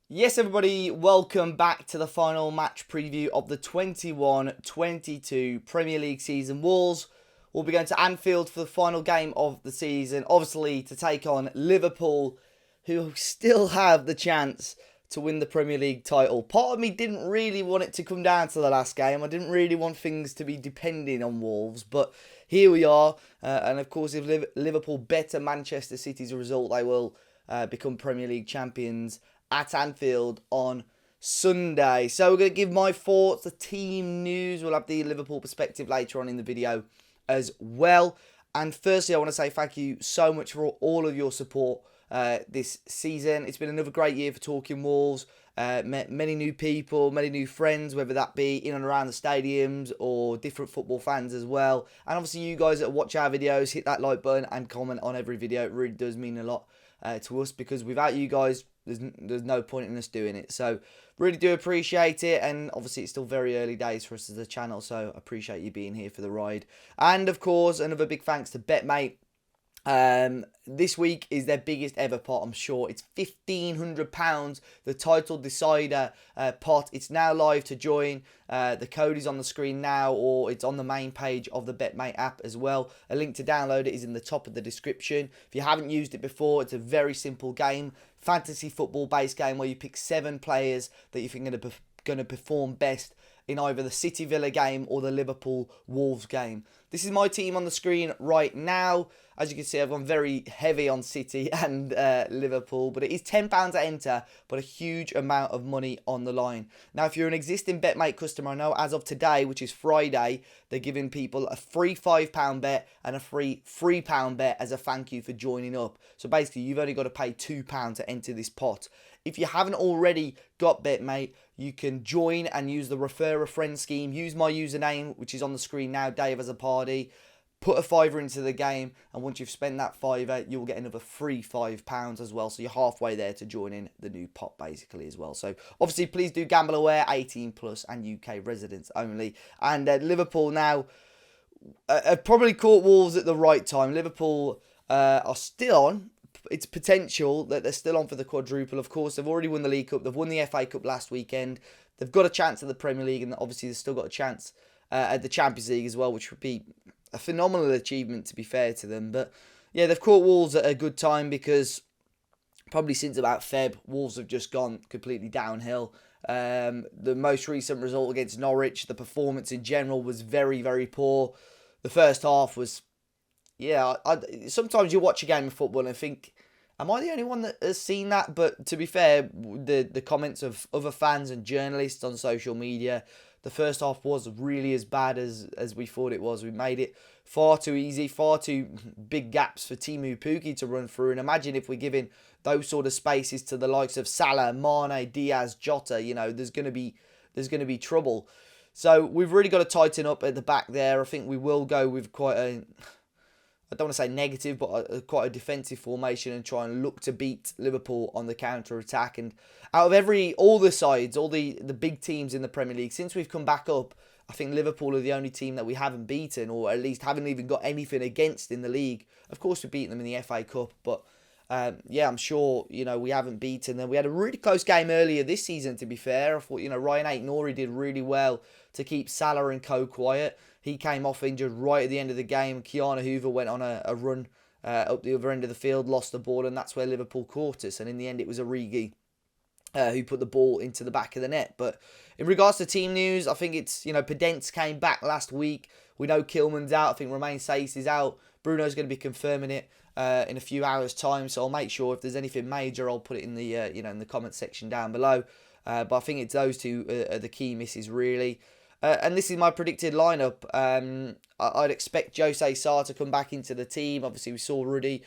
Yes, everybody, welcome back to the final match preview of the 21-22 Premier League season. Wolves will be going to Anfield for the final game of the season, obviously to take on Liverpool, who still have the chance to win the Premier League title. Part of me didn't really want it to come down to the last game. I didn't really want things to be depending on Wolves, but here we are. And of course, if Liverpool better Manchester City's result, they will become Premier League champions at Anfield on Sunday. So we're going to give my thoughts, the team news. We'll have the Liverpool perspective later on in the video as well. And firstly, I want to say thank you so much for all of your support this season. It's been another great year for Talking Wolves. Met many new people, many new friends, whether that be in and around the stadiums or different football fans as well. And obviously you guys that watch our videos, hit that like button and comment on every video. It really does mean a lot to us, because without you guys, there's no point in us doing it. So really do appreciate it, and obviously it's still very early days for us as a channel, so I appreciate you being here for the ride. And of course, another big thanks to Betmate. This week is their biggest ever pot, I'm sure. It's £1,500, the title decider pot. It's now live to join. The code is on the screen now, or it's on the main page of the Betmate app as well. A link to download it is in the top of the description. If you haven't used it before, it's a very simple game. Fantasy football based game where you pick 7 players that you think are going to perform best in either the City Villa game or the Liverpool Wolves game. This is my team on the screen right now. As you can see, I've gone very heavy on City and Liverpool, but it is £10 to enter, but a huge amount of money on the line. Now, if you're an existing Betmate customer, I know as of today, which is Friday, they're giving people a free £5 bet and a free £3 bet as a thank you for joining up. So basically, you've only got to pay £2 to enter this pot. If you haven't already got Betmate, you can join and use the refer a friend scheme. Use my username, which is on the screen now, Dave as a party. Put a fiver into the game, and once you've spent that fiver, you'll get another free £5 as well. So you're halfway there to joining the new pot, basically, as well. So obviously, please do gamble aware, 18 plus and UK residents only. And Liverpool now have probably caught Wolves at the right time. Liverpool are still on. It's potential that they're still on for the quadruple. Of course, they've already won the League Cup. They've won the FA Cup last weekend. They've got a chance at the Premier League, and obviously they've still got a chance at the Champions League as well, which would be a phenomenal achievement, to be fair to them. But yeah, they've caught Wolves at a good time, because probably since about Feb, Wolves have just gone completely downhill. The most recent result against Norwich, the performance in general was very, very poor. The first half was, yeah, sometimes you watch a game of football and think, am I the only one that has seen that? But to be fair, the comments of other fans and journalists on social media, the first half was really as bad as we thought it was. We made it far too easy, far too big gaps for Timu Pukki to run through. And imagine if we're giving those sort of spaces to the likes of Salah, Mane, Diaz, Jota, there's going to be trouble. So we've really got to tighten up at the back there. I think we will go with quite a, I don't want to say negative, but quite a defensive formation, and try and look to beat Liverpool on the counter-attack. And out of all the sides, all the big teams in the Premier League, since we've come back up, I think Liverpool are the only team that we haven't beaten, or at least haven't even got anything against in the league. Of course, we've beaten them in the FA Cup, but yeah, I'm sure, we haven't beaten them. We had a really close game earlier this season, to be fair. I thought, Ryan Ait-Nouri did really well to keep Salah and co quiet. He came off injured right at the end of the game. Keanu Hoover went on a run up the other end of the field, lost the ball, and that's where Liverpool caught us. And in the end, it was Origi who put the ball into the back of the net. But in regards to team news, I think it's, Podence came back last week. We know Kilman's out. I think Romain Saiss is out. Bruno's going to be confirming it in a few hours' time. So I'll make sure if there's anything major, I'll put it in the in the comment section down below. But I think it's those two are the key misses, really. And this is my predicted lineup. I'd expect Jose Sarr to come back into the team. Obviously, we saw Ruddy.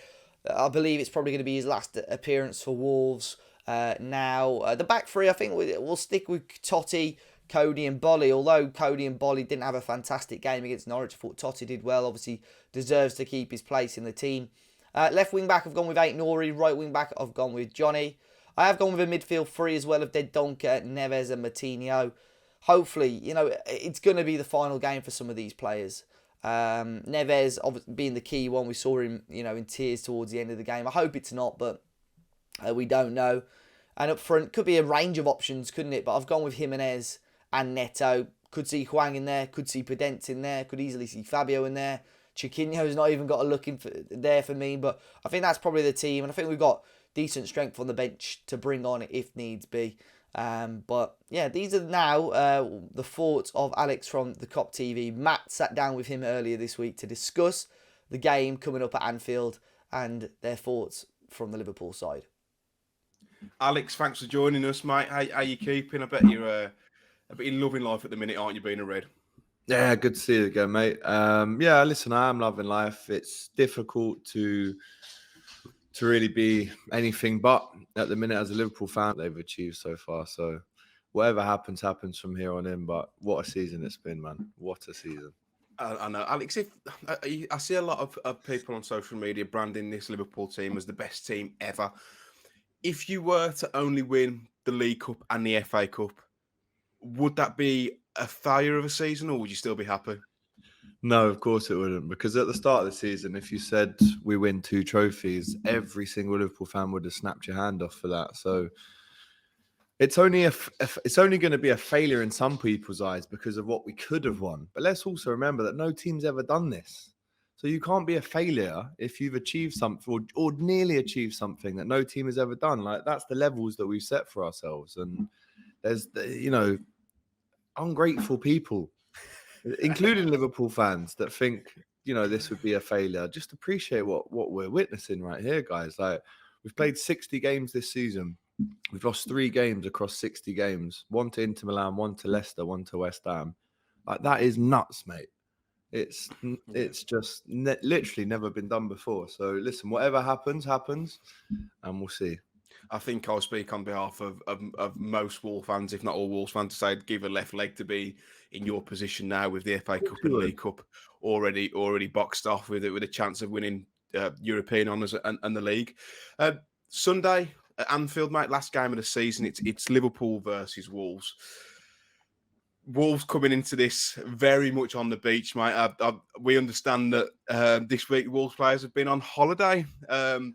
I believe it's probably going to be his last appearance for Wolves. Now, the back three, I think we'll stick with Totti, Cody and Bolly. Although Cody and Bolly didn't have a fantastic game against Norwich, I thought Totti did well. Obviously, deserves to keep his place in the team. Left wing back, I've gone with Ait-Nouri. Right wing back, I've gone with Johnny. I have gone with a midfield three as well of Dendoncker, Neves and Matinho. Hopefully, it's going to be the final game for some of these players. Neves being the key one. We saw him, in tears towards the end of the game. I hope it's not, but we don't know. And up front, could be a range of options, couldn't it? But I've gone with Jimenez and Neto. Could see Hwang in there. Could see Podence in there. Could easily see Fabio in there. Chiquinho's not even got a look in there for me. But I think that's probably the team. And I think we've got decent strength on the bench to bring on if needs be. But yeah, these are now the thoughts of Alex from the Cop TV. Matt sat down with him earlier this week to discuss the game coming up at Anfield and their thoughts from the Liverpool side. Alex, thanks for joining us, mate. How you keeping? I bet you're loving life at the minute, aren't you, being a Red? Yeah, good to see you again, mate. Yeah, listen, I am loving life. It's difficult to really be anything but at the minute as a Liverpool fan they've achieved so far. So whatever happens from here on in. But what a season it's been, man. What a season. I know, Alex. If I see a lot of people on social media branding this Liverpool team as the best team ever. If you were to only win the League Cup and the FA Cup, would that be a failure of a season, or would you still be happy? No, of course it wouldn't. Because at the start of the season, if you said we win 2 trophies, every single Liverpool fan would have snapped your hand off for that. So it's only going to be a failure in some people's eyes because of what we could have won. But let's also remember that no team's ever done this. So you can't be a failure if you've achieved something or nearly achieved something that no team has ever done. Like, that's the levels that we've set for ourselves. And there's, ungrateful people, including Liverpool fans, that think, this would be a failure. Just appreciate what we're witnessing right here, guys. Like, we've played 60 games this season. We've lost 3 games across 60 games. 1 to Inter Milan, 1 to Leicester, 1 to West Ham. Like, that is nuts, mate. It's just literally never been done before. So listen, whatever happens, and we'll see. I think I'll speak on behalf of most Wolves fans, if not all Wolves fans, to say I'd give a left leg to be in your position now with the FA Cup and League Cup already boxed off with a chance of winning European honours and the league. Sunday at Anfield, mate, last game of the season. It's Liverpool versus Wolves. Wolves coming into this very much on the beach, mate. We understand that this week Wolves players have been on holiday,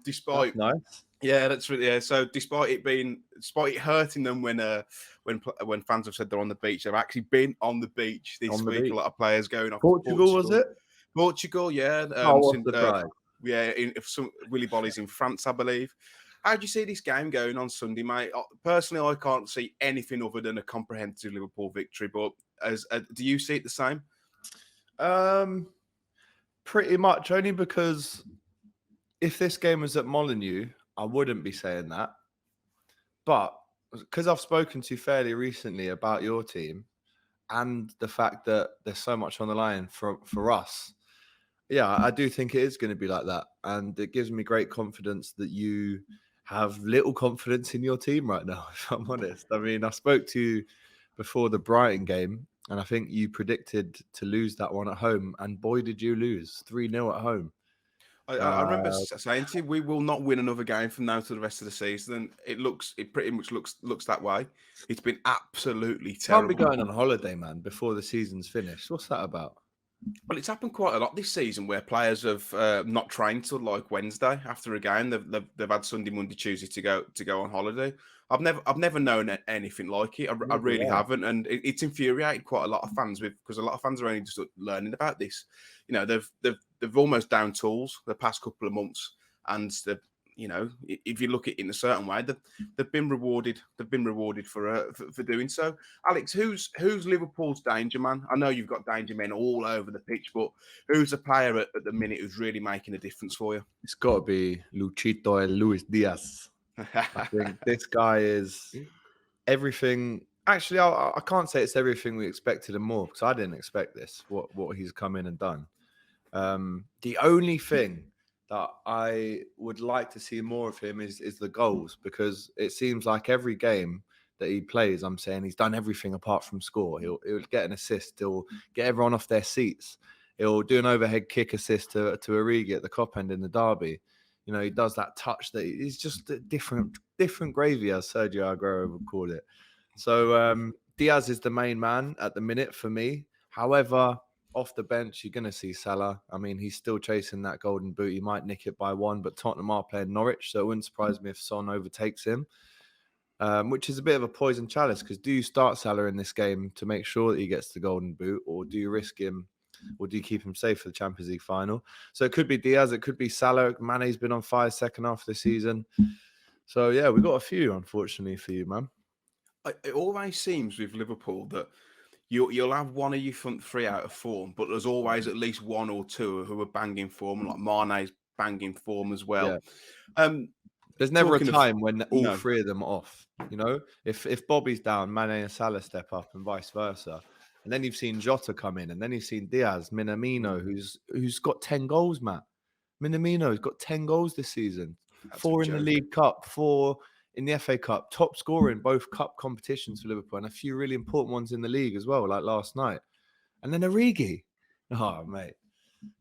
despite. That's nice. Yeah, that's really. Yeah. So despite it hurting them when fans have said they're on the beach, they've actually been on the beach this week. A lot of players going off. Portugal, was it? Portugal, yeah. What's the prize? Yeah, some Willy Bolly's in France, I believe. How do you see this game going on Sunday, mate? Personally, I can't see anything other than a comprehensive Liverpool victory. But do you see it the same? Pretty much, only because if this game was at Molineux, I wouldn't be saying that. But because I've spoken to you fairly recently about your team and the fact that there's so much on the line for us, yeah, I do think it is going to be like that. And it gives me great confidence that you have little confidence in your team right now, if I'm honest. I mean, I spoke to you before the Brighton game, and I think you predicted to lose that one at home. And boy, did you lose 3-0 at home. I remember saying to you, we will not win another game from now to the rest of the season. It pretty much looks that way. It's been absolutely terrible. Can't be going on holiday, man, before the season's finished. What's that about? Well, it's happened quite a lot this season where players have not trained till like Wednesday after a game. They've had Sunday, Monday, Tuesday to go on holiday. I've never known anything like it. I really haven't, and it's infuriated quite a lot of fans because a lot of fans are only just learning about this. They've almost down tools the past couple of months, and if you look at it in a certain way, they've been rewarded. They've been rewarded for doing so. Alex, who's Liverpool's danger man? I know you've got danger men all over the pitch, but who's a player at the minute who's really making a difference for you? It's got to be Luchito and Luis Diaz. I think this guy is everything. Actually, I can't say it's everything we expected and more, because I didn't expect this. What he's come in and done. The only thing that I would like to see more of him is the goals, because it seems like every game that he plays, I'm saying he's done everything apart from score. He'll get an assist. He'll get everyone off their seats. He'll do an overhead kick assist to Origi at the Cop End in the derby. He does that touch that he's just different gravy, as Sergio Aguero would call it. So Diaz is the main man at the minute for me. However, off the bench, you're going to see Salah. I mean, he's still chasing that golden boot. He might nick it by 1, but Tottenham are playing Norwich, so it wouldn't surprise me if Son overtakes him. which is a bit of a poison chalice, because do you start Salah in this game to make sure that he gets the golden boot, or do you risk him, or do you keep him safe for the Champions League final? So it could be Diaz, it could be Salah. Mane's been on fire second half of the season. So yeah, we got a few, unfortunately, for you, man. It always seems with Liverpool that you'll have one of your front three out of form, but there's always at least one or two who are banging form, like Mane's banging form as well. Yeah. There's never a Talking of- time when all No. three of them are off. You know, if Bobby's down, Mane and Salah step up, and vice versa. And then you've seen Jota come in, and then you've seen Diaz, Minamino, who's got 10 goals, Matt. Minamino's got 10 goals this season. That's 4 a in the joke. League Cup, 4 in the FA Cup, top scorer in both cup competitions for Liverpool, and a few really important ones in the league as well, like last night. And then Origi. Oh, mate.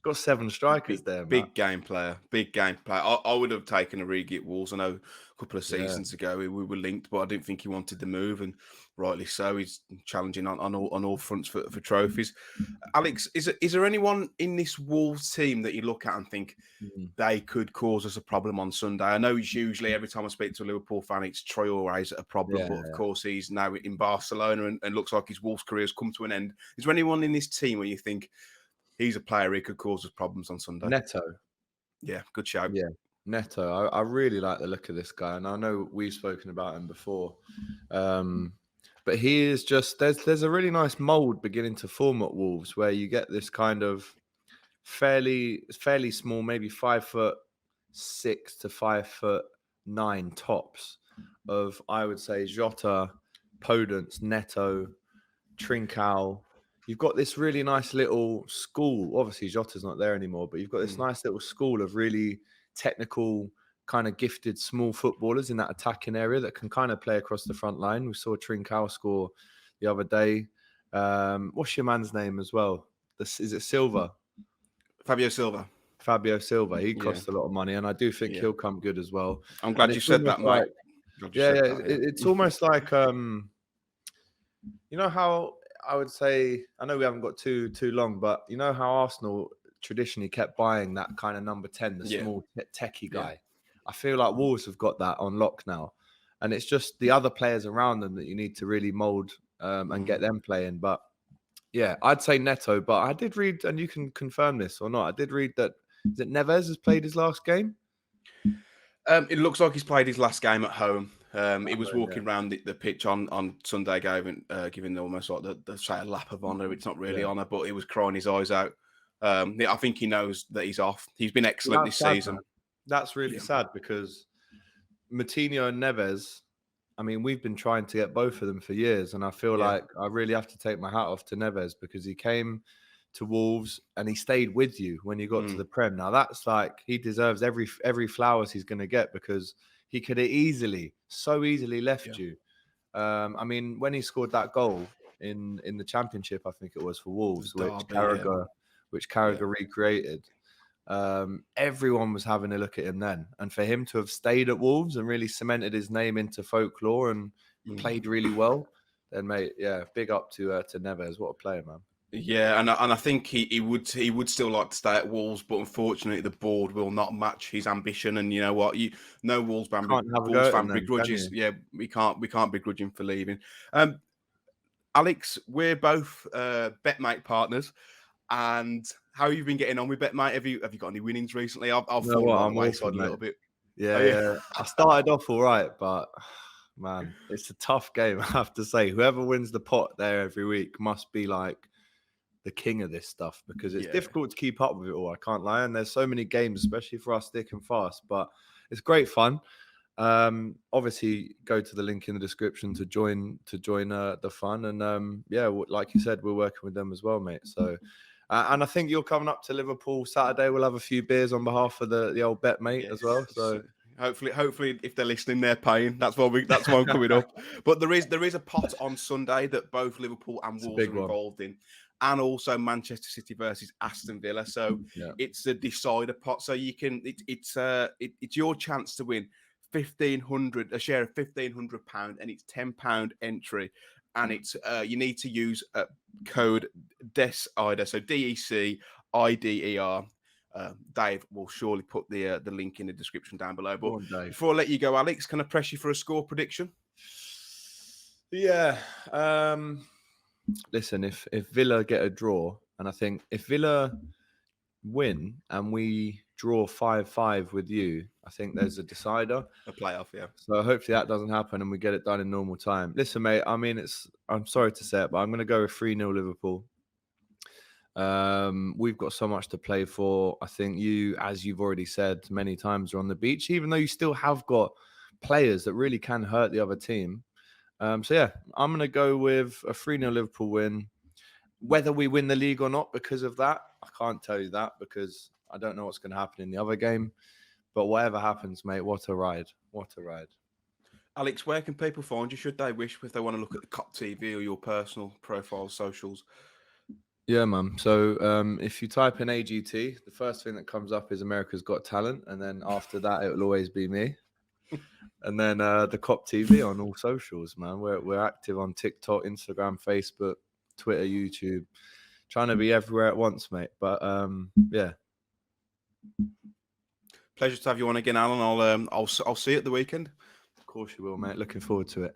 Got 7 strikers there, Big Matt. game player. Big game player. I would have taken Origi at Wolves. I know a couple of seasons ago we were linked, but I didn't think he wanted the move, and rightly so. He's challenging on all fronts for trophies. Alex, is there anyone in this Wolves team that you look at and think they could cause us a problem on Sunday? I know it's usually, every time I speak to a Liverpool fan, it's Traoré a problem, but of course he's now in Barcelona and looks like his Wolves career has come to an end. Is there anyone in this team where you think he's a player who could cause us problems on Sunday? Neto. Yeah, good shout. Yeah, Neto. I really like the look of this guy, and I know we've spoken about him before. But he is just, there's a really nice mold beginning to form at Wolves, where you get this kind of fairly small, maybe 5'6" to 5'9" tops of, I would say, Jota, Podence, Neto, Trincao. You've got this really nice little school. Obviously, Jota's not there anymore, but you've got this nice little school of really technical, kind of gifted small footballers in that attacking area that can kind of play across the front line. We saw Trincao score the other day. What's your man's name as well? Is it Silva? Fabio Silva. He cost a lot of money, and I do think he'll come good as well. I'm glad you said that, Mike. It's almost like you know how I would say, I know we haven't got too long, but you know how Arsenal traditionally kept buying that kind of number 10, the small techie guy. I feel like Wolves have got that on lock now, and it's just the other players around them that you need to really mold and get them playing. But yeah, I'd say Neto, but I did read, and you can confirm this or not, I did read that, is it Neves has played his last game? It looks like he's played his last game at home. He was walking around the pitch on Sunday, giving almost like the say a lap of honour. It's not really honour, but he was crying his eyes out. I think he knows that he's off. He's been excellent this season. Man. That's really sad, because Moutinho and Neves, I mean, we've been trying to get both of them for years, and I feel like I really have to take my hat off to Neves, because he came to Wolves and he stayed with you when you got to the Prem. Now that's like, he deserves every flowers he's going to get, because he could have so easily left you. I mean, when he scored that goal in the Championship, I think it was for Wolves, which Carragher recreated. Everyone was having a look at him then, and for him to have stayed at Wolves and really cemented his name into folklore and played really well, then mate, big up to Neves. What a player, man. Yeah, and I think he would still like to stay at Wolves, but unfortunately the board will not match his ambition. And you know what, no Wolves fan begrudges. Yeah, we can't begrudge him for leaving. Alex, we're both Betmate partners, and how have you been getting on with Betmate? Have you got any winnings recently? I've fallen on the wayside a little bit. Yeah. I started off all right, but man, it's a tough game, I have to say. Whoever wins the pot there every week must be like the king of this stuff, because it's difficult to keep up with it all, I can't lie. And there's so many games, especially for us, thick and fast, but it's great fun. Obviously go to the link in the description to join the fun. And like you said, we're working with them as well, mate. So and I think you're coming up to Liverpool Saturday. We'll have a few beers on behalf of the old Betmate as well. So hopefully, if they're listening, they're paying. That's why I'm coming up. But there is a pot on Sunday that both Liverpool and Wolves are involved in, and also Manchester City versus Aston Villa. So it's a decider pot. So you can it's your chance to win a share of £1,500, and it's £10 entry. And it's you need to use code DEC-IDER, so DEC-IDER. Dave will surely put the link in the description down below. But before I let you go, Alex, can I press you for a score prediction? Yeah. Listen, if Villa get a draw, and I think if Villa win and we draw 5-5 with you, I think there's a decider. A playoff, yeah. So hopefully that doesn't happen and we get it done in normal time. Listen, mate, I mean, I'm sorry to say it, but I'm going to go with 3-0 Liverpool. We've got so much to play for. I think you, as you've already said many times, are on the beach, even though you still have got players that really can hurt the other team. So yeah, I'm going to go with a 3-0 Liverpool win. Whether we win the league or not because of that, I can't tell you that because I don't know what's going to happen in the other game. But whatever happens, mate, what a ride. What a ride. Alex, where can people find you? Should they wish, if they want to look at the COP TV or your personal profile, socials? Yeah, man. So if you type in AGT, the first thing that comes up is America's Got Talent. And then after that, it will always be me. And then the COP TV on all socials, man. We're active on TikTok, Instagram, Facebook, Twitter, YouTube. Trying to be everywhere at once, mate. But yeah. Pleasure to have you on again, Alan. I'll see you at the weekend. Of course you will, mate. Looking forward to it.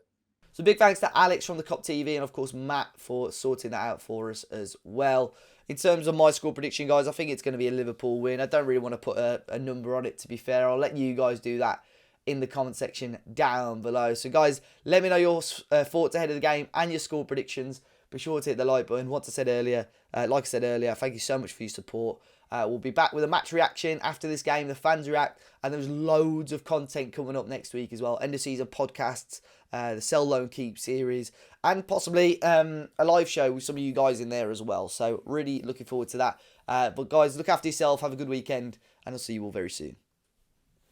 So big thanks to Alex from the COP TV and of course Matt for sorting that out for us as well. In terms of my score prediction, guys, I think it's going to be a Liverpool win. I don't really want to put a number on it, to be fair. I'll let you guys do that in the comment section down below. So guys, let me know your thoughts ahead of the game and your score predictions. Be sure to hit the like button. Like I said earlier, thank you so much for your support. We'll be back with a match reaction after this game. The fans react, and there's loads of content coming up next week as well. End of season podcasts, the Sell Loan Keep series, and possibly a live show with some of you guys in there as well. So really looking forward to that. But guys, look after yourself. Have a good weekend, and I'll see you all very soon.